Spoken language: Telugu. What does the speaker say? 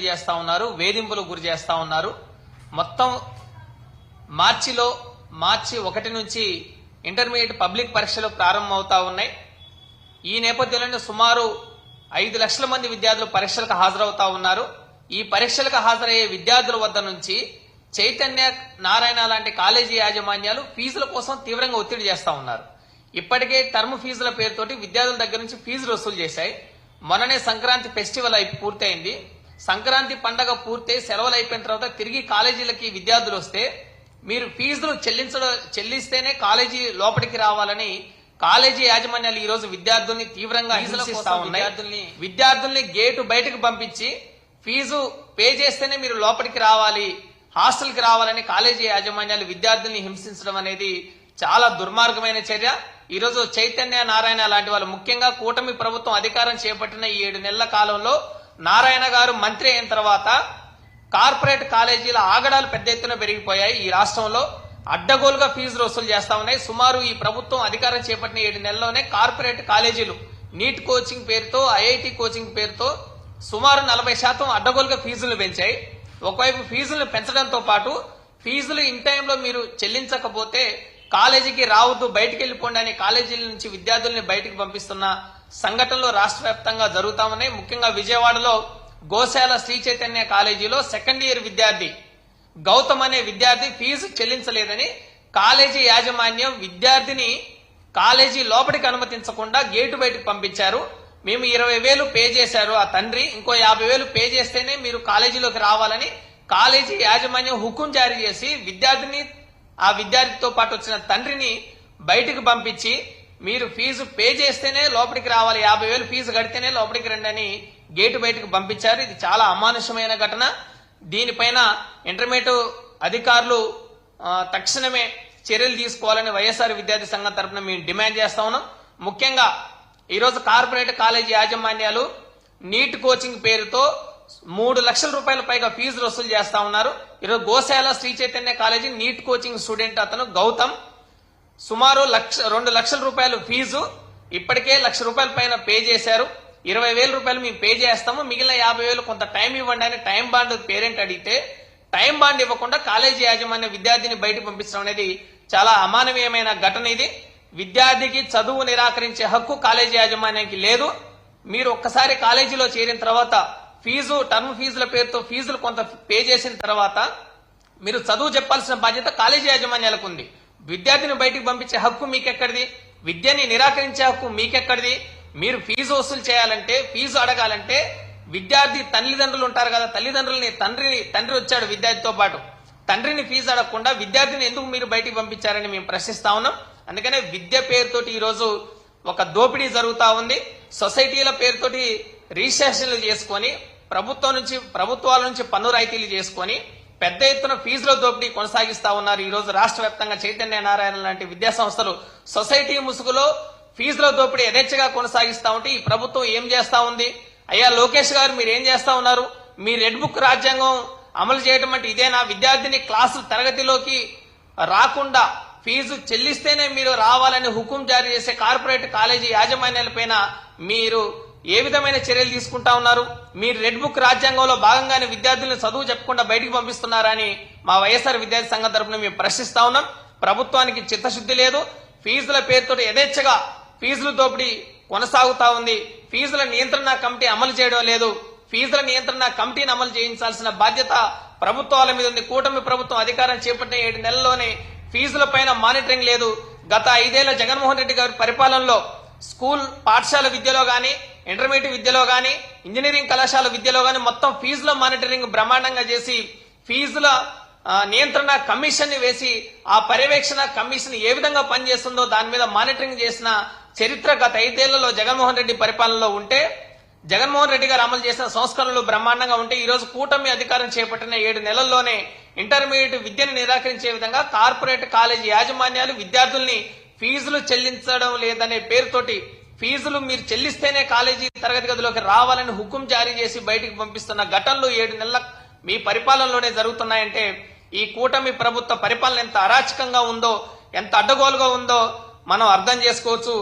చేస్తా ఉన్నారు, వేధింపులకు గురి చేస్తా ఉన్నారు. మొత్తం మార్చి 1 నుంచి ఇంటర్మీడియట్ పబ్లిక్ పరీక్షలు ప్రారంభమవుతా ఉన్నాయి. ఈ నేపథ్యంలో సుమారు 5 లక్షల మంది విద్యార్థులు పరీక్షలకు హాజరవుతా ఉన్నారు. ఈ పరీక్షలకు హాజరయ్యే విద్యార్థుల వద్ద నుంచి చైతన్య, నారాయణ లాంటి కాలేజీ యాజమాన్యాలు ఫీజుల కోసం తీవ్రంగా ఒత్తిడి చేస్తా ఉన్నారు. ఇప్పటికే టర్మ్ ఫీజుల పేరుతోటి విద్యార్థుల దగ్గర నుంచి ఫీజులు వసూలు చేశాయి. మొన్ననే సంక్రాంతి ఫెస్టివల్ పూర్తయింది. సంక్రాంతి పండగ పూర్తయి సెలవులు అయిపోయిన తర్వాత తిరిగి కాలేజీలకి విద్యార్థులు వస్తే మీరు ఫీజులు చెల్లిస్తేనే కాలేజీ లోపలికి రావాలని కాలేజీ యాజమాన్యాలు ఈ రోజు విద్యార్థుల్ని తీవ్రంగా హింసిస్తా ఉన్నాయి. విద్యార్థుల్ని గేటు బయటకు పంపించి ఫీజు పే చేస్తేనే మీరు లోపలికి రావాలి, హాస్టల్కి రావాలని కాలేజీ యాజమాన్యాలు విద్యార్థుల్ని హింసించడం అనేది చాలా దుర్మార్గమైన చర్య. ఈ రోజు చైతన్య, నారాయణ లాంటి వాళ్ళు, ముఖ్యంగా కూటమి ప్రభుత్వం అధికారం చేపట్టిన ఈ 7 నెలల కాలంలో నారాయణ గారు మంత్రి అయిన తర్వాత కార్పొరేట్ కాలేజీల ఆగడాలు పెద్ద ఎత్తున పెరిగిపోయాయి. ఈ రాష్ట్రంలో అడ్డగోలుగా ఫీజులు వసూలు చేస్తా ఉన్నాయి. సుమారు ఈ ప్రభుత్వం అధికారం చేపట్టిన 7 నెలల్లోనే కార్పొరేట్ కాలేజీలు నీట్ కోచింగ్ పేరుతో, ఐఐటి కోచింగ్ పేరుతో సుమారు 40% అడ్డగోలుగా ఫీజులు పెంచాయి. ఒకవైపు ఫీజులను పెంచడంతో పాటు ఫీజులు ఇన్ టైంలో మీరు చెల్లించకపోతే కాలేజీకి రావద్దు, బయటికి వెళ్లిపోండి అని కాలేజీల నుంచి విద్యార్థుల్ని బయటికి పంపిస్తున్న సంఘటనలు రాష్ట్ర వ్యాప్తంగా జరుగుతా ఉన్నాయి. ముఖ్యంగా విజయవాడలో గోశాల శ్రీ చైతన్య కాలేజీలో సెకండ్ ఇయర్ విద్యార్థి గౌతమ్ అనే విద్యార్థి ఫీజు చెల్లించలేదని కాలేజీ యాజమాన్యం విద్యార్థిని కాలేజీ లోపలికి అనుమతించకుండా గేటు బయటకు పంపించారు. మేము 20,000 పే చేశారు ఆ తండ్రి, ఇంకో 50,000 పే చేస్తేనే మీరు కాలేజీలోకి రావాలని కాలేజీ యాజమాన్యం హుకుం జారీ చేసి ఆ విద్యార్థితో పాటు వచ్చిన తండ్రిని బయటకు పంపించి మీరు ఫీజు పే చేస్తేనే లోపలికి రావాలి, 50,000 ఫీజు కడితేనే లోపలికి రండి అని గేటు బయటకు పంపించారు. ఇది చాలా అమానుషమైన ఘటన. దీనిపైన ఇంటర్మీడియట్ అధికారులు తక్షణమే చర్యలు తీసుకోవాలని వైఎస్ఆర్ విద్యార్థి సంఘం తరఫున మేము డిమాండ్ చేస్తా ఉన్నాం. ముఖ్యంగా ఈరోజు కార్పొరేట్ కాలేజీ యాజమాన్యాలు నీట్ కోచింగ్ పేరుతో 3 లక్షల రూపాయల పైగా ఫీజులు వసూలు చేస్తా ఉన్నారు. ఈరోజు Gosala Sri Chaitanya college NEET coaching student అతను గౌతమ్ సుమారు 2 లక్షల రూపాయలు ఫీజు ఇప్పటికే 1 లక్ష రూపాయల పైన పే చేశారు. 20,000 రూపాయలు మేము పే చేస్తాము, మిగిలిన 50,000 కొంత టైం ఇవ్వండి అని టైం బాండ్ పేరెంట్ అడిగితే టైం బాండ్ ఇవ్వకుండా కాలేజీ యాజమాన్య విద్యార్థిని బయటకు పంపించడం అనేది చాలా అమానవీయమైన ఘటన. ఇది విద్యార్థికి చదువు నిరాకరించే హక్కు కాలేజీ యాజమాన్యానికి లేదు. మీరు ఒక్కసారి కాలేజీలో చేరిన తర్వాత టర్మ్ ఫీజుల పేరుతో ఫీజులు కొంత పే చేసిన తర్వాత మీరు చదువు చెప్పాల్సిన బాధ్యత కాలేజీ యాజమాన్యాలకు ఉంది. విద్యార్థిని బయటకు పంపించే హక్కు మీకెక్కడిది? విద్యని నిరాకరించే హక్కు మీకెక్కడిది? మీరు ఫీజు వసూలు చేయాలంటే, ఫీజు అడగాలంటే విద్యార్థి తల్లిదండ్రులు ఉంటారు కదా, తల్లిదండ్రులని తండ్రి వచ్చాడు విద్యార్థితో పాటు, తండ్రిని ఫీజు అడగకుండా విద్యార్థిని ఎందుకు మీరు బయటికి పంపించారని మేము ప్రశ్నిస్తా ఉన్నాం. అందుకనే విద్య పేరుతోటి ఈరోజు ఒక దోపిడీ జరుగుతా ఉంది. సొసైటీల పేరుతోటి రిజిస్ట్రేషన్లు చేసుకొని ప్రభుత్వాల నుంచి పన్ను రాయితీలు చేసుకొని పెద్ద ఎత్తున ఫీజుల దోపిడీ కొనసాగిస్తా ఉన్నారు. ఈ రోజు రాష్ట్ర వ్యాప్తంగా చైతన్య, నారాయణ లాంటి విద్యా సంస్థలు సొసైటీ ముసుగులో ఫీజుల దోపిడీ యథేచ్ఛగా కొనసాగిస్తా ఉంటే ఈ ప్రభుత్వం ఏం చేస్తా ఉంది? అయ్యా లోకేష్ గారు, మీరు ఏం చేస్తా ఉన్నారు? మీ రెడ్ బుక్ రాజ్యాంగం అమలు చేయడం అంటే ఇదేనా? విద్యార్థిని క్లాసు తరగతిలోకి రాకుండా ఫీజు చెల్లిస్తేనే మీరు రావాలని హుకుం జారీ చేసే కార్పొరేట్ కాలేజీ యాజమాన్యాలపైన మీరు ఏ విధమైన చర్యలు తీసుకుంటా ఉన్నారు? మీరు రెడ్ బుక్ రాజ్యాంగంలో భాగంగానే విద్యార్థులను చదువు చెప్పకుండా బయటికి పంపిస్తున్నారని మా వైఎస్ఆర్ విద్యార్థి సంఘం తరఫున మేము ప్రశ్నిస్తా ఉన్నాం. ప్రభుత్వానికి చిత్తశుద్ధి లేదు. ఫీజుల పేరుతో యథేచ్ఛగా ఫీజుల దోపిడీ కొనసాగుతా ఉంది. ఫీజుల నియంత్రణ కమిటీ అమలు చేయడం లేదు. ఫీజుల నియంత్రణ కమిటీని అమలు చేయించాల్సిన బాధ్యత ప్రభుత్వాల మీద ఉంది. కూటమి ప్రభుత్వం అధికారం చేపట్టిన 7 నెలల్లోనే ఫీజుల పైన మానిటరింగ్ లేదు. గత 5 ఏళ్ల జగన్మోహన్ రెడ్డి గారి పరిపాలనలో స్కూల్ పాఠశాల విద్యలో గాని, ఇంటర్మీడియట్ విద్యలో గాని, ఇంజనీరింగ్ కళాశాల విద్యలో గాని మొత్తం ఫీజుల మానిటరింగ్ బ్రహ్మాండంగా చేసి ఫీజుల నియంత్రణ కమిషన్ ని వేసి ఆ పర్యవేక్షణ కమిషన్ ఏ విధంగా పనిచేస్తుందో దాని మీద మానిటరింగ్ చేసిన చరిత్ర గత 5 ఏళ్లలో జగన్మోహన్ రెడ్డి పరిపాలనలో ఉంటే, జగన్మోహన్ రెడ్డి గారు అమలు చేసిన సంస్కరణలు బ్రహ్మాండంగా ఉంటే ఈ రోజు కూటమి అధికారం చేపట్టిన 7 నెలల్లోనే ఇంటర్మీడియట్ విద్యను నిరాకరించే విధంగా కార్పొరేట్ కాలేజీ యాజమాన్యాలు విద్యార్థుల్ని ఫీజులు చెల్లించడం లేదనే పేరుతోటి ఫీజులు మీరు చెల్లిస్తేనే కాలేజీ తరగతి గదిలోకి రావాలని హుకుం జారీ చేసి బయటికి పంపిస్తున్న ఘటనలు 7 నెలల మీ పరిపాలనలోనే జరుగుతున్నాయంటే ఈ కూటమి ప్రభుత్వ పరిపాలన ఎంత అరాచకంగా ఉందో, ఎంత అడ్డగోలుగా ఉందో మనం అర్థం చేసుకోవచ్చు.